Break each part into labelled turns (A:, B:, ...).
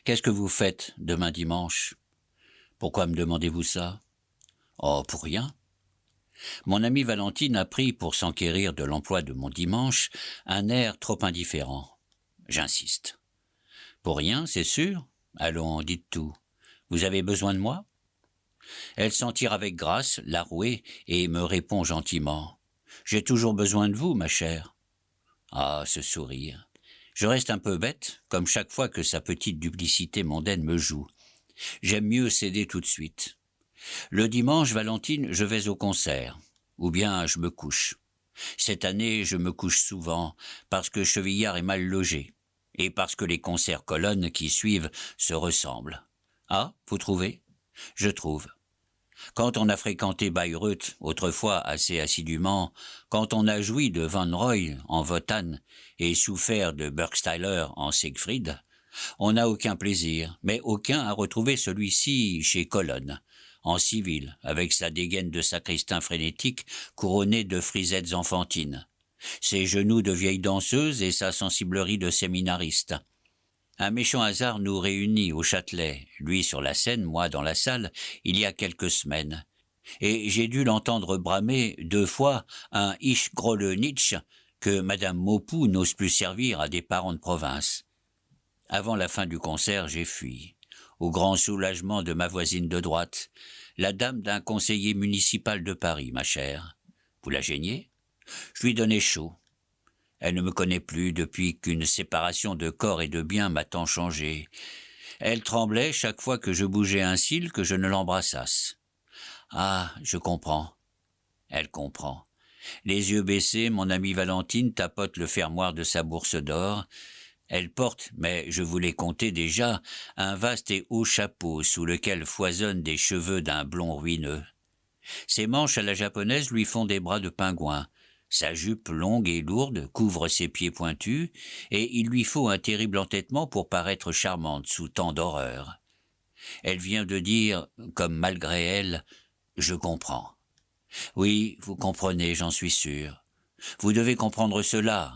A: Qu'est-ce que vous faites demain dimanche? Pourquoi me demandez-vous ça? Oh, pour rien. Mon amie Valentine a pris, pour s'enquérir de l'emploi de mon dimanche, un air trop indifférent. J'insiste. Pour rien, c'est sûr? Allons, dites tout. Vous avez besoin de moi? Elle s'en tire avec grâce, la rouée, et me répond gentiment. J'ai toujours besoin de vous, ma chère. Ah, ce sourire. Je reste un peu bête, comme chaque fois que sa petite duplicité mondaine me joue. J'aime mieux céder tout de suite. Le dimanche, Valentine, je vais au concert. Ou bien je me couche. Cette année, je me couche souvent, parce que Chevillard est mal logé, et parce que les concerts colonnes qui suivent se ressemblent. Ah, vous trouvez? Je trouve. Quand on a fréquenté Bayreuth, autrefois assez assidûment, quand on a joui de Van Roy en Wotan et souffert de Burgstaller en Siegfried, on n'a aucun plaisir, mais aucun à retrouver celui-ci chez Colonne, en civil, avec sa dégaine de sacristain frénétique couronnée de frisettes enfantines, ses genoux de vieille danseuse et sa sensiblerie de séminariste. Un méchant hasard nous réunit au Châtelet, lui sur la scène, moi dans la salle, il y a quelques semaines. Et j'ai dû l'entendre bramer 2 fois un Ich grolle Nietzsche que Madame Maupoux n'ose plus servir à des parents de province. Avant la fin du concert, j'ai fui, au grand soulagement de ma voisine de droite, la dame d'un conseiller municipal de Paris, ma chère. Vous la gêniez? Je lui donnais chaud. Elle ne me connaît plus depuis qu'une séparation de corps et de biens m'a tant changé. Elle tremblait chaque fois que je bougeais un cil que je ne l'embrassasse. Ah, je comprends. Elle comprend. Les yeux baissés, mon amie Valentine tapote le fermoir de sa bourse d'or. Elle porte, mais je vous l'ai compté déjà, un vaste et haut chapeau sous lequel foisonnent des cheveux d'un blond ruineux. Ses manches à la japonaise lui font des bras de pingouin. Sa jupe longue et lourde couvre ses pieds pointus, et il lui faut un terrible entêtement pour paraître charmante sous tant d'horreur. Elle vient de dire, comme malgré elle, « Je comprends ». Oui, vous comprenez, j'en suis sûr. Vous devez comprendre cela.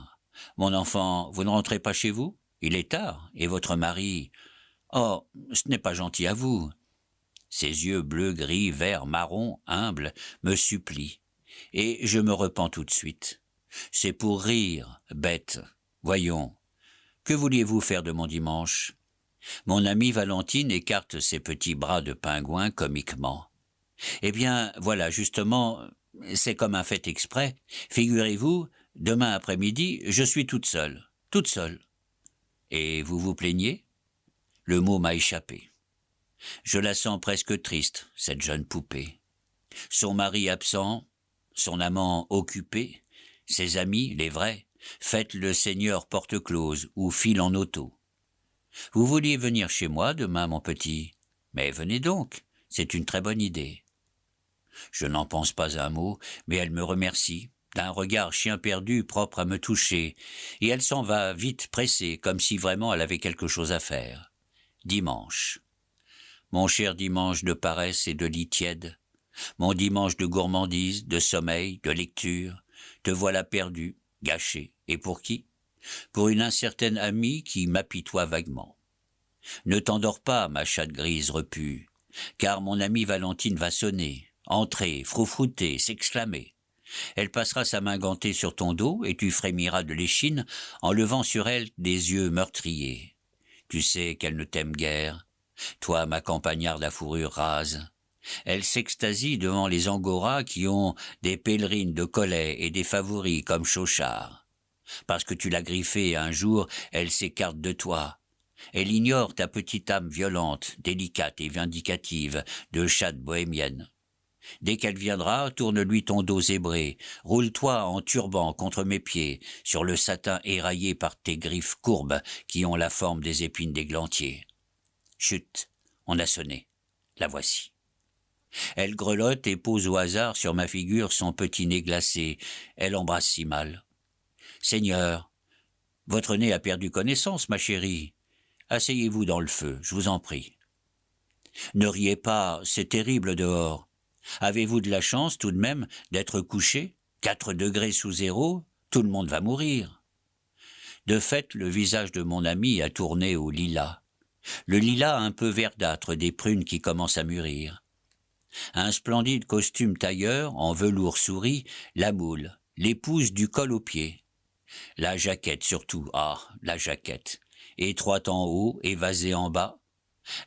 A: Mon enfant, vous ne rentrez pas chez vous? Il est tard, et votre mari... Oh, ce n'est pas gentil à vous. Ses yeux bleu, gris, vert, marron, humbles, me supplient. Et je me repens tout de suite. C'est pour rire, bête. Voyons, que vouliez-vous faire de mon dimanche? Mon amie Valentine écarte ses petits bras de pingouin comiquement. Eh bien, voilà, justement, c'est comme un fait exprès. Figurez-vous, demain après-midi, je suis toute seule. Toute seule. Et vous vous plaignez? Le mot m'a échappé. Je la sens presque triste, cette jeune poupée. Son mari absent, son amant occupé, ses amis, les vrais, fêtent le Seigneur porte close ou filent en auto. Vous vouliez venir chez moi demain, mon petit? Mais venez donc, c'est une très bonne idée. Je n'en pense pas un mot, mais elle me remercie, d'un regard chien perdu propre à me toucher, et elle s'en va vite pressée, comme si vraiment elle avait quelque chose à faire. Dimanche. Mon cher dimanche de paresse et de lit tiède, mon dimanche de gourmandise, de sommeil, de lecture, te voilà perdu, gâché. Et pour qui? Pour une incertaine amie qui m'apitoie vaguement. Ne t'endors pas, ma chatte grise repue, car mon amie Valentine va sonner, entrer, froufrouter, s'exclamer. Elle passera sa main gantée sur ton dos et tu frémiras de l'échine en levant sur elle des yeux meurtriers. Tu sais qu'elle ne t'aime guère, toi ma campagnarde à fourrure rase. Elle s'extasie devant les angoras qui ont des pèlerines de collet et des favoris comme Chauchard. Parce que tu l'as griffée un jour, elle s'écarte de toi. Elle ignore ta petite âme violente, délicate et vindicative de chatte bohémienne. Dès qu'elle viendra, tourne-lui ton dos zébré, roule-toi en turban contre mes pieds, sur le satin éraillé par tes griffes courbes qui ont la forme des épines d'églantier. Chut, on a sonné. La voici. Elle grelotte et pose au hasard sur ma figure son petit nez glacé. Elle embrasse si mal. Seigneur, votre nez a perdu connaissance, ma chérie. Asseyez-vous dans le feu, je vous en prie. Ne riez pas, c'est terrible dehors. Avez-vous de la chance tout de même d'être couché? 4 degrés sous zéro, tout le monde va mourir. De fait, le visage de mon ami a tourné au lilas. le lilas un peu verdâtre des prunes qui commencent à mûrir. Un splendide costume tailleur, en velours souris, la moule, l'épouse du col aux pieds. La jaquette surtout, la jaquette, étroite en haut, évasée en bas,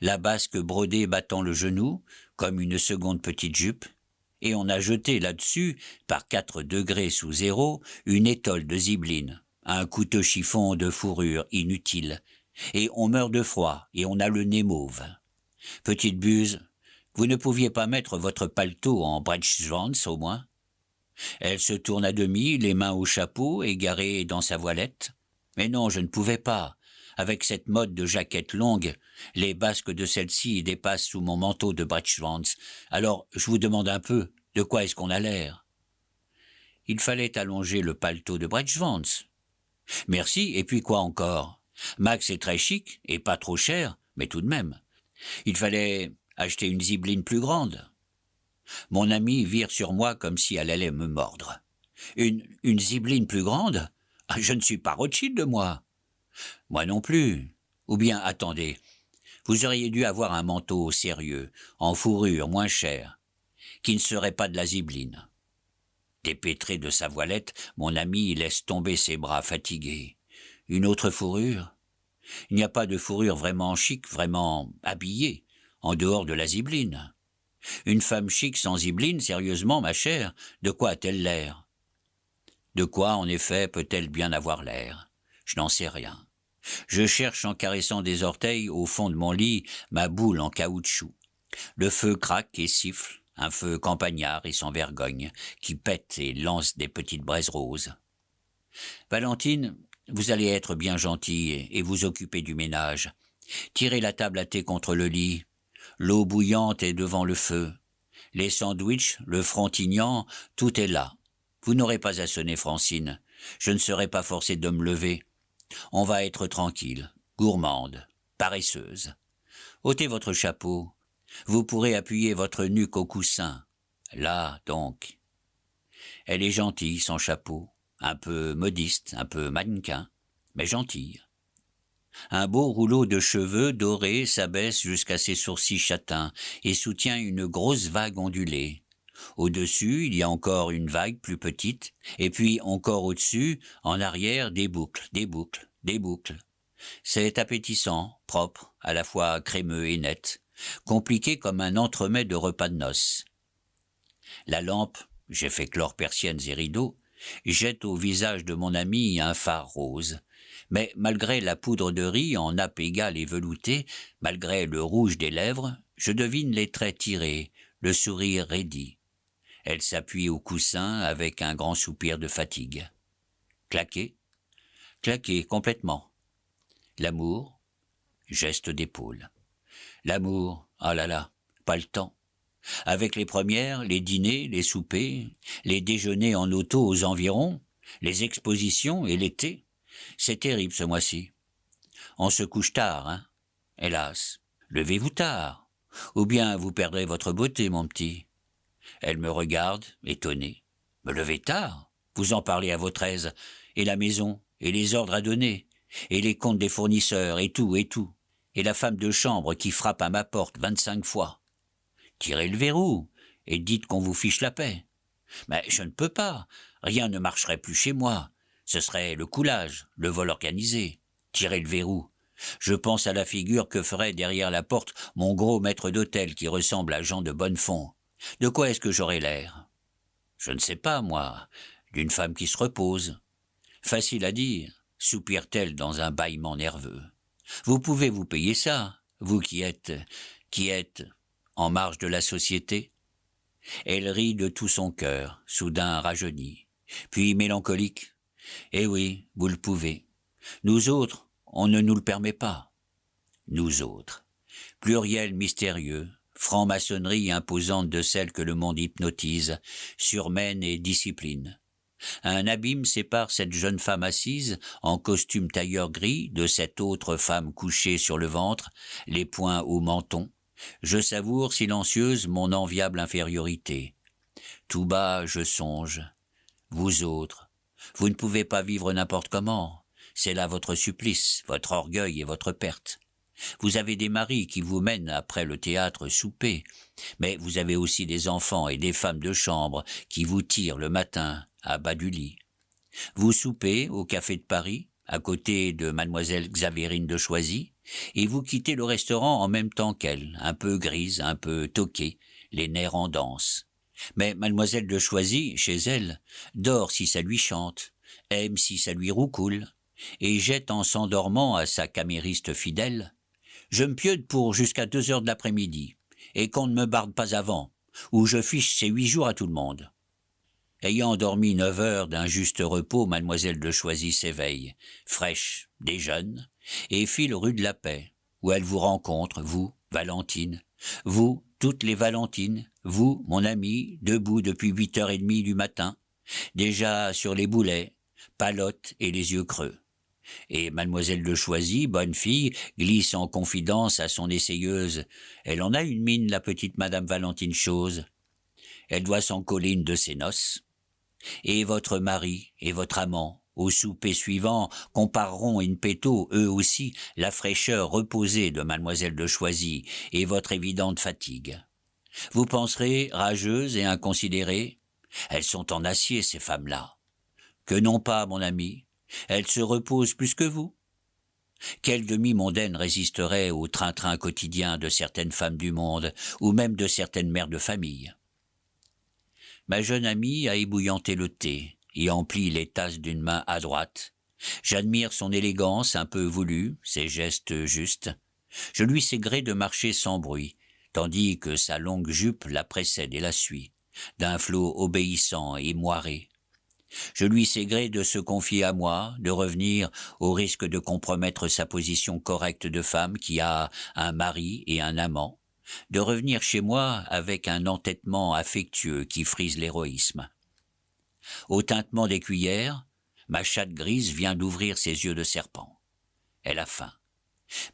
A: la basque brodée battant le genou, comme une seconde petite jupe, et on a jeté là-dessus, par 4 degrés sous zéro, une étole de zibeline, un couteau chiffon de fourrure inutile, et on meurt de froid, et on a le nez mauve. Petite buse, vous ne pouviez pas mettre votre paletot en breitschwanz au moins? Elle se tourne à demi, les mains au chapeau, égarée dans sa voilette. Mais non, je ne pouvais pas. Avec cette mode de jaquette longue, les basques de celle-ci dépassent sous mon manteau de breitschwanz. Alors, je vous demande un peu, de quoi est-ce qu'on a l'air? Il fallait allonger le paletot de breitschwanz. Merci, et puis quoi encore? Max est très chic, et pas trop cher, mais tout de même. Il fallait acheter une zibeline plus grande. Mon ami vire sur moi comme si elle allait me mordre. Une zibeline plus grande? Je ne suis pas Rothschild, moi. Moi non plus. Ou bien, attendez, vous auriez dû avoir un manteau sérieux, en fourrure moins cher, qui ne serait pas de la zibeline. Dépêtré de sa voilette, mon ami laisse tomber ses bras fatigués. Une autre fourrure? Il n'y a pas de fourrure vraiment chic, vraiment habillée, en dehors de la zibeline. Une femme chic sans zibeline, sérieusement, ma chère, de quoi a-t-elle l'air? De quoi, en effet, peut-elle bien avoir l'air? Je n'en sais rien. Je cherche en caressant des orteils au fond de mon lit ma boule en caoutchouc. Le feu craque et siffle, un feu campagnard et sans vergogne, qui pète et lance des petites braises roses. Valentine, vous allez être bien gentille et vous occuper du ménage. Tirez la table à thé contre le lit. L'eau bouillante est devant le feu. Les sandwichs, le frontignan, tout est là. Vous n'aurez pas à sonner, Francine. Je ne serai pas forcé de me lever. On va être tranquille, gourmande, paresseuse. Ôtez votre chapeau. Vous pourrez appuyer votre nuque au coussin. Là, donc. Elle est gentille, sans chapeau. Un peu modiste, un peu mannequin, mais gentille. Un beau rouleau de cheveux dorés s'abaisse jusqu'à ses sourcils châtains et soutient une grosse vague ondulée. Au-dessus, il y a encore une vague plus petite, et puis encore au-dessus, en arrière, des boucles, des boucles, des boucles. C'est appétissant, propre, à la fois crémeux et net, compliqué comme un entremets de repas de noces. La lampe, j'ai fait clore persiennes et rideaux, jette au visage de mon ami un fard rose. Mais malgré la poudre de riz en nappe égale et veloutée, malgré le rouge des lèvres, je devine les traits tirés, le sourire raidi. Elle s'appuie au coussin avec un grand soupir de fatigue. Claqué? Claqué complètement. L'amour? Geste d'épaule. L'amour, ah là là, pas le temps. Avec les premières, les dîners, les soupers, les déjeuners en auto aux environs, les expositions et l'été, c'est terrible ce mois-ci. On se couche tard, hein? Hélas, levez-vous tard, ou bien vous perdrez votre beauté, mon petit. Elle me regarde, étonnée. Me lever tard? Vous en parlez à votre aise, et la maison, et les ordres à donner, et les comptes des fournisseurs, et tout, et la femme de chambre qui frappe à ma porte 25 fois. Tirez le verrou, et dites qu'on vous fiche la paix. Mais je ne peux pas, rien ne marcherait plus chez moi. Ce serait le coulage, le vol organisé. Tirez le verrou. Je pense à la figure que ferait derrière la porte mon gros maître d'hôtel qui ressemble à Jean de Bonnefond. De quoi est-ce que j'aurais l'air? Je ne sais pas, moi, d'une femme qui se repose. Facile à dire, soupire-t-elle dans un bâillement nerveux. Vous pouvez vous payer ça, vous qui êtes en marge de la société. Elle rit de tout son cœur, soudain rajeuni, puis mélancolique. Eh oui, vous le pouvez. Nous autres, on ne nous le permet pas. Nous autres. Pluriel mystérieux, franc-maçonnerie imposante de celle que le monde hypnotise, surmène et discipline. Un abîme sépare cette jeune femme assise, en costume tailleur gris, de cette autre femme couchée sur le ventre, les poings au menton. Je savoure silencieuse mon enviable infériorité. Tout bas, je songe. Vous autres, vous ne pouvez pas vivre n'importe comment. C'est là votre supplice, votre orgueil et votre perte. Vous avez des maris qui vous mènent après le théâtre souper, mais vous avez aussi des enfants et des femmes de chambre qui vous tirent le matin à bas du lit. Vous soupez au Café de Paris, à côté de mademoiselle Xavérine de Choisy, et vous quittez le restaurant en même temps qu'elle, un peu grise, un peu toquée, les nerfs en danse. Mais mademoiselle de Choisy, chez elle, dort si ça lui chante, aime si ça lui roucoule, et jette en s'endormant à sa camériste fidèle: « Je me pieude pour jusqu'à 2 heures de l'après-midi, et qu'on ne me barde pas avant, ou je fiche ces 8 jours à tout le monde. » Ayant dormi 9 heures d'un juste repos, mademoiselle de Choisy s'éveille, fraîche, déjeune, et file rue de la Paix, où elle vous rencontre, vous, Valentine, vous, toutes les Valentines, vous, mon ami, debout depuis 8h30 du matin, déjà sur les boulets, palote et les yeux creux. Et mademoiselle de Choisy, bonne fille, glisse en confidence à son essayeuse: « Elle en a une mine, la petite madame Valentine Chose. Elle doit s'en coller une de ses noces. » Et votre mari et votre amant, au souper suivant, compareront in petto, eux aussi, la fraîcheur reposée de mademoiselle de Choisy et votre évidente fatigue. Vous penserez, rageuse et inconsidérée: « Elles sont en acier, ces femmes-là. » Que non pas, mon ami, elles se reposent plus que vous. Quelle demi-mondaine résisterait au train-train quotidien de certaines femmes du monde, ou même de certaines mères de famille? Ma jeune amie a ébouillanté le thé et emplit les tasses d'une main adroite. J'admire son élégance un peu voulue, ses gestes justes. Je lui sais gré de marcher sans bruit, tandis que sa longue jupe la précède et la suit, d'un flot obéissant et moiré. Je lui sais gré de se confier à moi, de revenir, au risque de compromettre sa position correcte de femme qui a un mari et un amant, de revenir chez moi avec un entêtement affectueux qui frise l'héroïsme. Au tintement des cuillères, ma chatte grise vient d'ouvrir ses yeux de serpent. Elle a faim.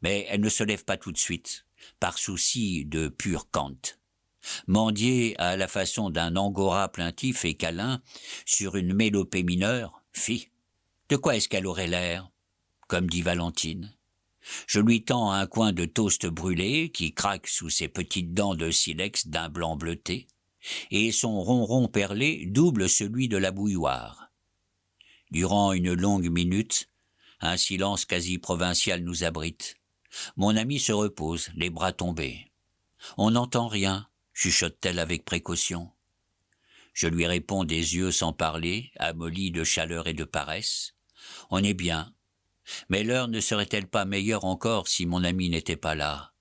A: Mais elle ne se lève pas tout de suite, par souci de pur Kant. Mendier à la façon d'un angora plaintif et câlin sur une mélopée mineure, fi. De quoi est-ce qu'elle aurait l'air? Comme dit Valentine. Je lui tends un coin de toast brûlé qui craque sous ses petites dents de silex d'un blanc bleuté, et son ronron perlé double celui de la bouilloire. Durant une longue minute, un silence quasi provincial nous abrite. Mon amie se repose, les bras tombés. On n'entend rien, chuchote-t-elle avec précaution. Je lui réponds des yeux sans parler, amollis de chaleur et de paresse. On est bien. Mais l'heure ne serait-elle pas meilleure encore si mon amie n'était pas là?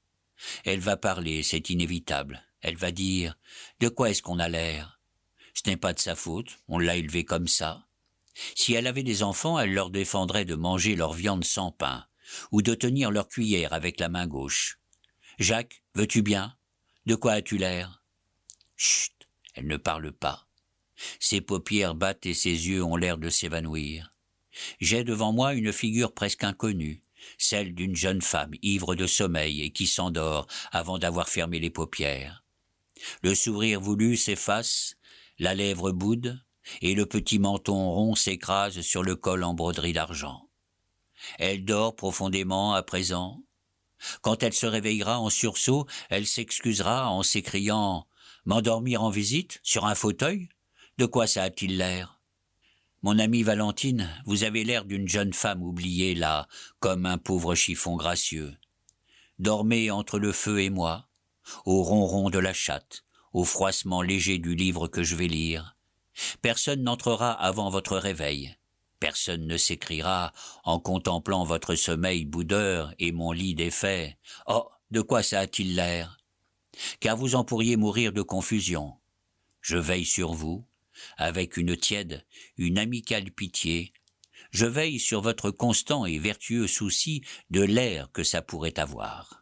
A: Elle va parler, c'est inévitable. Elle va dire: « De quoi est-ce qu'on a l'air? Ce n'est pas de sa faute, on l'a élevée comme ça. » Si elle avait des enfants, elle leur défendrait de manger leur viande sans pain, ou de tenir leur cuillère avec la main gauche. « Jacques, veux-tu bien? De quoi as-tu l'air? » Chut, elle ne parle pas. Ses paupières battent et ses yeux ont l'air de s'évanouir. J'ai devant moi une figure presque inconnue, celle d'une jeune femme ivre de sommeil et qui s'endort avant d'avoir fermé les paupières. Le sourire voulu s'efface, la lèvre boude, et le petit menton rond s'écrase sur le col en broderie d'argent. Elle dort profondément à présent. Quand elle se réveillera en sursaut, elle s'excusera en s'écriant: « M'endormir en visite, sur un fauteuil? De quoi ça a-t-il l'air ? » Mon amie Valentine, vous avez l'air d'une jeune femme oubliée là, comme un pauvre chiffon gracieux. Dormez entre le feu et moi, au ronron de la chatte, au froissement léger du livre que je vais lire. Personne n'entrera avant votre réveil. Personne ne s'écriera, en contemplant votre sommeil boudeur et mon lit défait: « Oh, de quoi ça a-t-il l'air ?» Car vous en pourriez mourir de confusion. Je veille sur vous, avec une tiède, une amicale pitié. Je veille sur votre constant et vertueux souci de l'air que ça pourrait avoir.